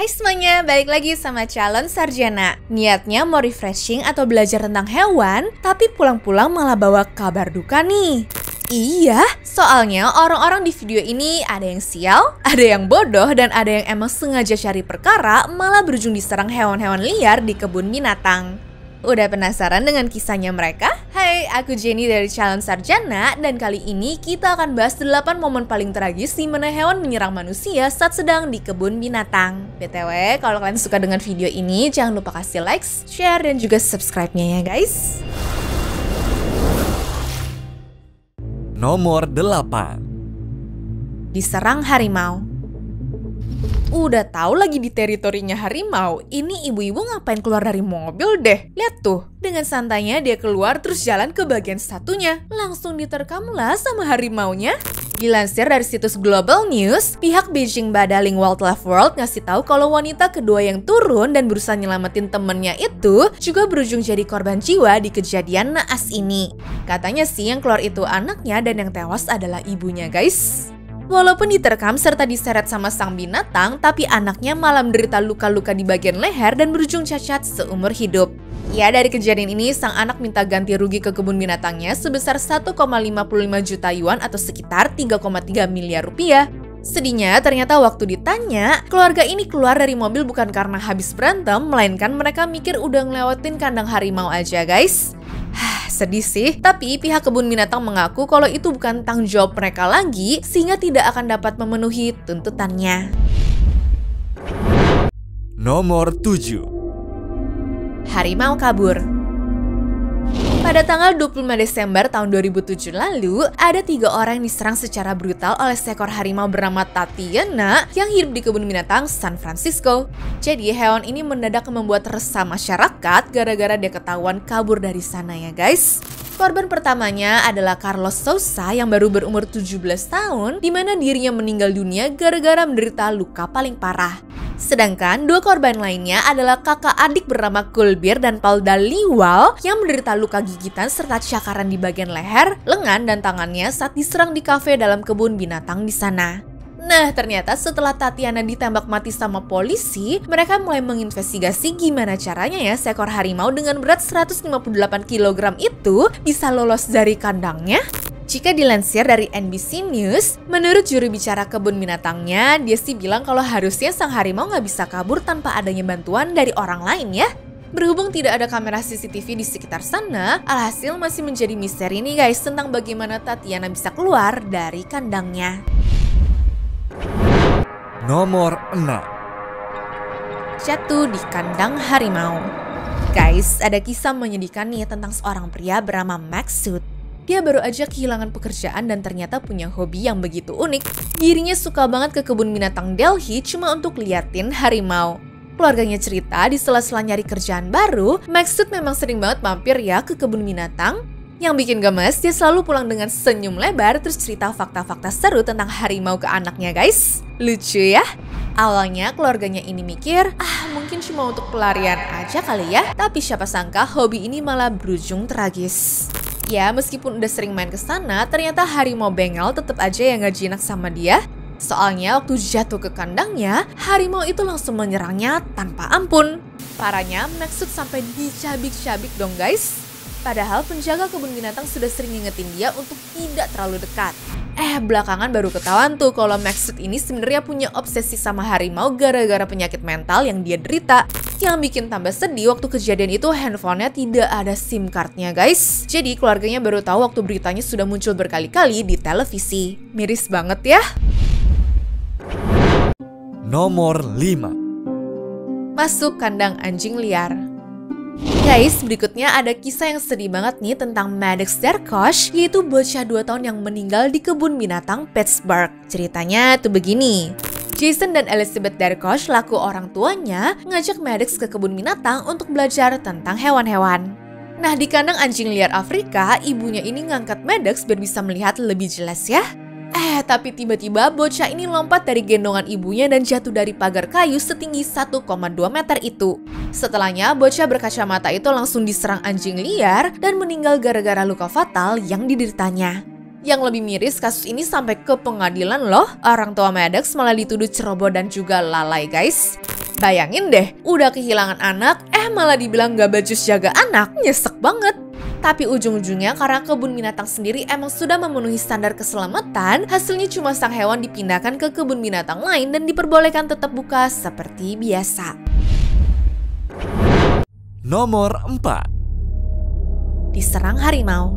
Hai semuanya, balik lagi sama calon sarjana. Niatnya mau refreshing atau belajar tentang hewan, tapi pulang-pulang malah bawa kabar duka nih. Iya, soalnya orang-orang di video ini ada yang sial, ada yang bodoh, dan ada yang emang sengaja cari perkara malah berujung diserang hewan-hewan liar di kebun binatang. Udah penasaran dengan kisahnya mereka? Hai, aku Jenny dari Calon Sarjana, dan kali ini kita akan bahas 8 momen paling tragis di mana hewan menyerang manusia saat sedang di kebun binatang. BTW, kalau kalian suka dengan video ini, jangan lupa kasih like, share, dan juga subscribe-nya ya guys. Nomor 8. Diserang harimau. Udah tahu lagi di teritorinya harimau, ini ibu-ibu ngapain keluar dari mobil deh? Lihat tuh, dengan santainya dia keluar terus jalan ke bagian satunya. Langsung diterkamlah sama harimaunya. Dilansir dari situs Global News, pihak Beijing Badaling Wildlife World ngasih tahu kalau wanita kedua yang turun dan berusaha nyelamatin temennya itu juga berujung jadi korban jiwa di kejadian naas ini. Katanya sih yang keluar itu anaknya dan yang tewas adalah ibunya guys. Walaupun diterkam serta diseret sama sang binatang, tapi anaknya malah menderita luka-luka di bagian leher dan berujung cacat seumur hidup. Ya, dari kejadian ini, sang anak minta ganti rugi ke kebun binatangnya sebesar 1,55 juta yuan atau sekitar 3,3 miliar rupiah. Sedihnya, ternyata waktu ditanya, keluarga ini keluar dari mobil bukan karena habis berantem, melainkan mereka mikir udah ngelewatin kandang harimau aja guys. Sedih sih, tapi pihak kebun binatang mengaku kalau itu bukan tanggung jawab mereka lagi, sehingga tidak akan dapat memenuhi tuntutannya. Nomor 7. Harimau kabur. Pada tanggal 25 Desember tahun 2007 lalu, ada 3 orang yang diserang secara brutal oleh seekor harimau bernama Tatiana yang hidup di kebun binatang San Francisco. Jadi hewan ini mendadak membuat resah masyarakat gara-gara dia ketahuan kabur dari sana ya guys. Korban pertamanya adalah Carlos Sousa yang baru berumur 17 tahun, di mana dirinya meninggal dunia gara-gara menderita luka paling parah. Sedangkan 2 korban lainnya adalah kakak adik bernama Kulbir dan Paul Daliwal yang menderita luka gigitan serta cakaran di bagian leher, lengan, dan tangannya saat diserang di kafe dalam kebun binatang di sana. Nah, ternyata setelah Tatiana ditembak mati sama polisi, mereka mulai menginvestigasi gimana caranya ya seekor harimau dengan berat 158 kg itu bisa lolos dari kandangnya. Jika dilansir dari NBC News, menurut juru bicara kebun binatangnya, dia sih bilang kalau harusnya sang harimau nggak bisa kabur tanpa adanya bantuan dari orang lain ya. Berhubung tidak ada kamera CCTV di sekitar sana, alhasil masih menjadi misteri nih guys tentang bagaimana Tatiana bisa keluar dari kandangnya. Nomor 6. Jatuh di kandang harimau. Guys, ada kisah menyedihkan nih tentang seorang pria bernama Maksud. Dia baru aja kehilangan pekerjaan dan ternyata punya hobi yang begitu unik. Dirinya suka banget ke kebun binatang Delhi cuma untuk liatin harimau. Keluarganya cerita di sela-sela nyari kerjaan baru, Maksud memang sering banget mampir ya ke kebun binatang. Yang bikin gemes, dia selalu pulang dengan senyum lebar terus cerita fakta-fakta seru tentang harimau ke anaknya guys. Lucu ya? Awalnya keluarganya ini mikir, mungkin cuma untuk pelarian aja kali ya. Tapi siapa sangka hobi ini malah berujung tragis. Ya, meskipun udah sering main ke sana, ternyata harimau Bengal tetap aja yang gak jinak sama dia. Soalnya waktu jatuh ke kandangnya, harimau itu langsung menyerangnya tanpa ampun. Parahnya, Maksud sampai dicabik-cabik dong guys. Padahal penjaga kebun binatang sudah sering ngingetin dia untuk tidak terlalu dekat. Belakangan baru ketahuan tuh kalau Maksud ini sebenarnya punya obsesi sama harimau gara-gara penyakit mental yang dia derita. Yang bikin tambah sedih waktu kejadian itu handphonenya tidak ada SIM cardnya guys. Jadi keluarganya baru tahu waktu beritanya sudah muncul berkali-kali di televisi. Miris banget ya. Nomor 5. Masuk kandang anjing liar. Guys, berikutnya ada kisah yang sedih banget nih tentang Maddox Darkosh, yaitu bocah 2 tahun yang meninggal di kebun binatang Pittsburgh. Ceritanya tuh begini. Jason dan Elizabeth Darkosh laku orang tuanya ngajak Maddox ke kebun binatang untuk belajar tentang hewan-hewan. Nah, di kandang anjing liar Afrika, ibunya ini ngangkat Maddox biar bisa melihat lebih jelas ya. Tapi tiba-tiba bocah ini lompat dari gendongan ibunya dan jatuh dari pagar kayu setinggi 1,2 meter itu. Setelahnya, bocah berkacamata itu langsung diserang anjing liar dan meninggal gara-gara luka fatal yang dideritanya. Yang lebih miris, kasus ini sampai ke pengadilan loh. Orang tua Maddox malah dituduh ceroboh dan juga lalai guys. Bayangin deh, udah kehilangan anak, malah dibilang gak becus jaga anak, nyesek banget. Tapi ujung-ujungnya karena kebun binatang sendiri emang sudah memenuhi standar keselamatan, hasilnya cuma sang hewan dipindahkan ke kebun binatang lain dan diperbolehkan tetap buka seperti biasa. Nomor 4. Diserang harimau.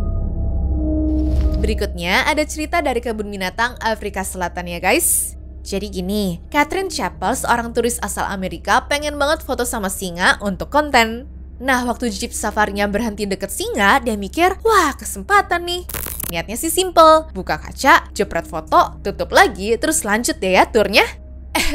Berikutnya ada cerita dari kebun binatang Afrika Selatan ya guys. Jadi gini, Catherine Chappell, seorang turis asal Amerika, pengen banget foto sama singa untuk konten. Nah, waktu jeep safarinya berhenti deket singa, dia mikir, wah kesempatan nih. Niatnya sih simple, buka kaca, jepret foto, tutup lagi, terus lanjut deh ya turnya.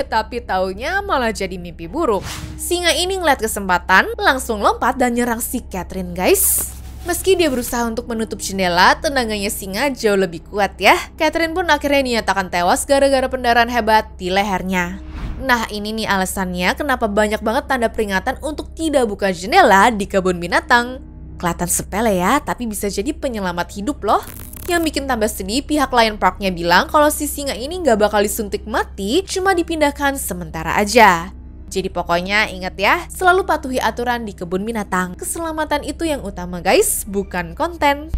Tapi taunya malah jadi mimpi buruk. Singa ini ngeliat kesempatan, langsung lompat dan nyerang si Catherine guys. Meski dia berusaha untuk menutup jendela, tenaganya singa jauh lebih kuat ya. Catherine pun akhirnya dinyatakan tewas gara-gara pendarahan hebat di lehernya. Nah, ini nih alasannya kenapa banyak banget tanda peringatan untuk tidak buka jendela di kebun binatang. Kelihatan sepele ya, tapi bisa jadi penyelamat hidup loh. Yang bikin tambah sedih, pihak Lion Parknya bilang kalau si singa ini nggak bakal disuntik mati, cuma dipindahkan sementara aja. Jadi pokoknya ingat ya, selalu patuhi aturan di kebun binatang. Keselamatan itu yang utama guys, bukan konten.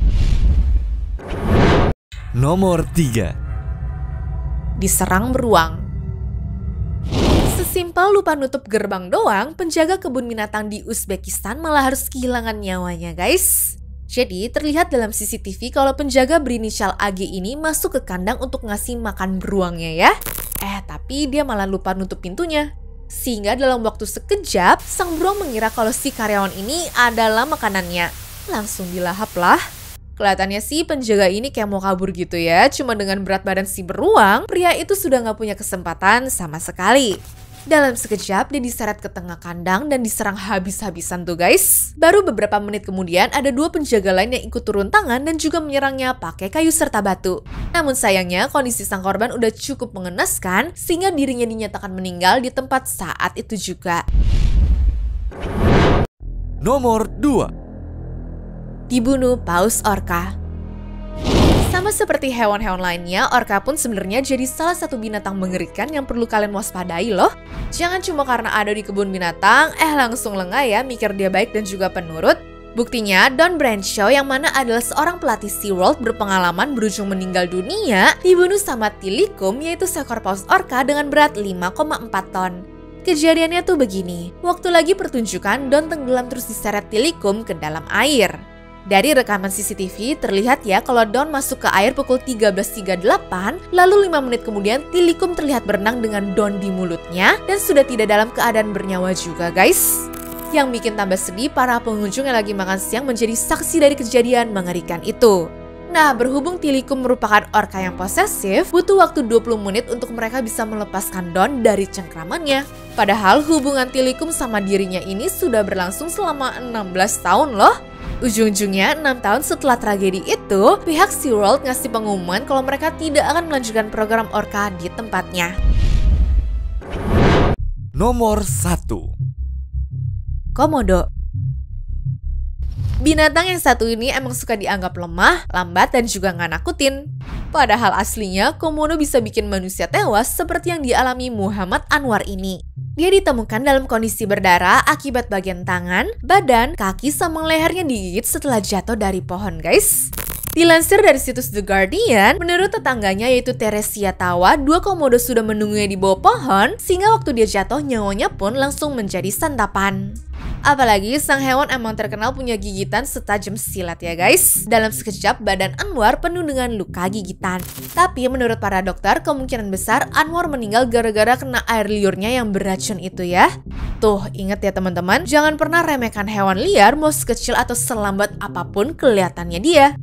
Nomor 3. Diserang beruang. Sesimpel lupa nutup gerbang doang, penjaga kebun binatang di Uzbekistan malah harus kehilangan nyawanya guys. Jadi terlihat dalam CCTV kalau penjaga berinisial AG ini masuk ke kandang untuk ngasih makan beruangnya ya. Tapi dia malah lupa nutup pintunya. Sehingga dalam waktu sekejap, sang beruang mengira kalau si karyawan ini adalah makanannya. Langsung dilahap lah. Kelihatannya sih penjaga ini kayak mau kabur gitu ya. Cuma dengan berat badan si beruang, pria itu sudah nggak punya kesempatan sama sekali. Dalam sekejap, dia diseret ke tengah kandang dan diserang habis-habisan tuh guys. Baru beberapa menit kemudian, ada dua penjaga lain yang ikut turun tangan dan juga menyerangnya pakai kayu serta batu. Namun sayangnya, kondisi sang korban udah cukup mengenaskan, sehingga dirinya dinyatakan meninggal di tempat saat itu juga. Nomor 2. Dibunuh paus orca. Sama seperti hewan-hewan lainnya, orca pun sebenarnya jadi salah satu binatang mengerikan yang perlu kalian waspadai loh. Jangan cuma karena ada di kebun binatang, langsung lengah ya mikir dia baik dan juga penurut. Buktinya, Don Bradshaw yang mana adalah seorang pelatih SeaWorld berpengalaman berujung meninggal dunia, dibunuh sama Tilikum, yaitu seekor paus orca dengan berat 5,4 ton. Kejadiannya tuh begini, waktu lagi pertunjukan, Don tenggelam terus diseret Tilikum ke dalam air. Dari rekaman CCTV terlihat ya kalau Don masuk ke air pukul 13.38, lalu 5 menit kemudian Tilikum terlihat berenang dengan Don di mulutnya dan sudah tidak dalam keadaan bernyawa juga guys. Yang bikin tambah sedih, para pengunjung yang lagi makan siang menjadi saksi dari kejadian mengerikan itu. Nah, berhubung Tilikum merupakan orca yang posesif, butuh waktu 20 menit untuk mereka bisa melepaskan Don dari cengkramannya. Padahal hubungan Tilikum sama dirinya ini sudah berlangsung selama 16 tahun loh. Ujung-ujungnya 6 tahun setelah tragedi itu, pihak SeaWorld ngasih pengumuman kalau mereka tidak akan melanjutkan program orca di tempatnya. Nomor 1. Komodo. Binatang yang satu ini emang suka dianggap lemah, lambat, dan juga nggak nakutin. Padahal aslinya, komodo bisa bikin manusia tewas seperti yang dialami Muhammad Anwar ini. Dia ditemukan dalam kondisi berdarah akibat bagian tangan, badan, kaki, sama lehernya digigit setelah jatuh dari pohon guys. Dilansir dari situs The Guardian, menurut tetangganya yaitu Teresia Tawa, dua komodo sudah menunggunya di bawah pohon, sehingga waktu dia jatuh nyawanya pun langsung menjadi santapan. Apalagi sang hewan emang terkenal punya gigitan setajam silat ya guys. Dalam sekejap badan Anwar penuh dengan luka gigitan. Tapi menurut para dokter kemungkinan besar Anwar meninggal gara-gara kena air liurnya yang beracun itu ya. Tuh ingat ya teman-teman, jangan pernah remehkan hewan liar mau sekecil atau selambat apapun kelihatannya dia.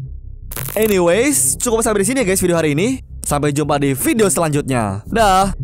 Anyways, cukup sampai di sini ya guys video hari ini. Sampai jumpa di video selanjutnya. Dah.